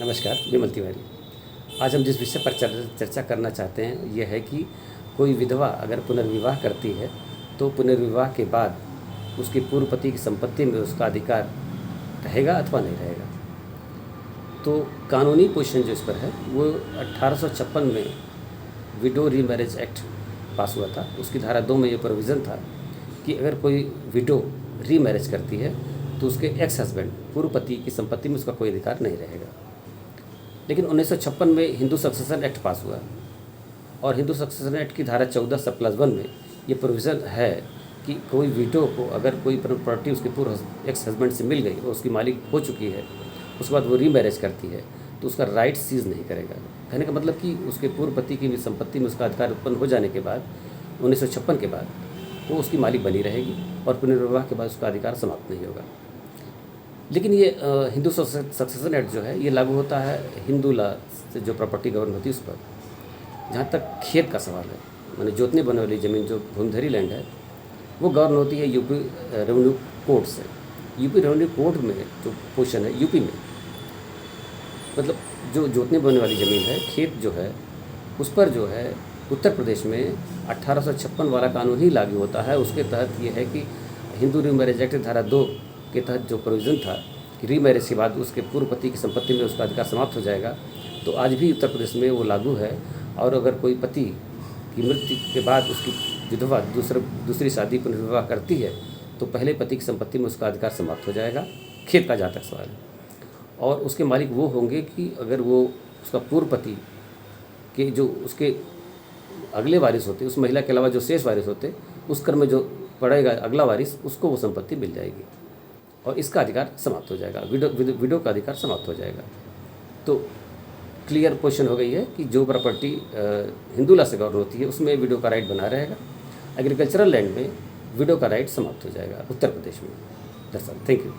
नमस्कार, विमल तिवारी। आज हम जिस विषय पर चर्चा करना चाहते हैं यह है कि कोई विधवा अगर पुनर्विवाह करती है तो पुनर्विवाह के बाद उसके पूर्व पति की संपत्ति में उसका अधिकार रहेगा अथवा नहीं रहेगा। तो कानूनी पोजीशन जो इस पर है वो 1856 में विडो रीमैरिज एक्ट पास हुआ था। उसकी धारा 2 में ये प्रोविज़न था कि अगर कोई विडो रीमैरिज करती है तो उसके एक्स हस्बैंड पूर्व पति की संपत्ति में उसका कोई अधिकार नहीं रहेगा। लेकिन 1956 में हिंदू सक्सेशन एक्ट पास हुआ और हिंदू सक्सेशन एक्ट की धारा 14(1) में ये प्रोविज़न है कि कोई विडो को अगर कोई प्रॉपर्टी उसके पूर्व एक्स हस्बैंड से मिल गई और उसकी मालिक हो चुकी है, उसके बाद वो रीमैरिज करती है तो उसका राइट सीज नहीं करेगा। कहने का मतलब कि उसके पूर्व पति की संपत्ति में उसका अधिकार उत्पन्न हो जाने के बाद 1956 के बाद वो उसकी मालिक बनी रहेगी और पुनर्विवाह के बाद उसका अधिकार समाप्त नहीं होगा। लेकिन ये हिंदू सक्सेशन एक्ट जो है ये लागू होता है हिंदू लॉ से जो प्रॉपर्टी गवर्न होती है उस पर। जहाँ तक खेत का सवाल है, माने जोतने बनने वाली ज़मीन जो भूमिधरी लैंड है वो गवर्न होती है यूपी रेवेन्यू कोड से। यूपी रेवेन्यू कोड में जो पोर्शन है यूपी में, मतलब जो जोतने बोने वाली ज़मीन है, खेत जो है, उस पर जो है उत्तर प्रदेश में 1856 वाला कानून ही लागू होता है। उसके तहत ये है कि हिंदू रीमैरिज एक्ट धारा 2 के तहत जो प्रोविज़न था कि रीमैरिज के बाद उसके पूर्व पति की संपत्ति में उसका अधिकार समाप्त हो जाएगा, तो आज भी उत्तर प्रदेश में वो लागू है। और अगर कोई पति की मृत्यु के बाद उसकी विधवा दूसरी शादी पुनर्विवाह करती है तो पहले पति की संपत्ति में उसका अधिकार समाप्त हो जाएगा, खेत का जहाँ तक सवाल है। और उसके मालिक वो होंगे कि अगर वो उसका पूर्व पति के जो उसके अगले वारिस होते, उस महिला के अलावा जो शेष वारिस होते, उस क्रम में जो पड़ेगा अगला वारिस, उसको वो संपत्ति मिल जाएगी और इसका अधिकार समाप्त हो जाएगा, विडो का अधिकार समाप्त हो जाएगा। तो क्लियर पोजीशन हो गई है कि जो प्रॉपर्टी हिंदू लॉ से गवर्न होती है उसमें विडो का राइट बना रहेगा। एग्रीकल्चरल लैंड में विडो का राइट समाप्त हो जाएगा उत्तर प्रदेश में। That's all, thank you.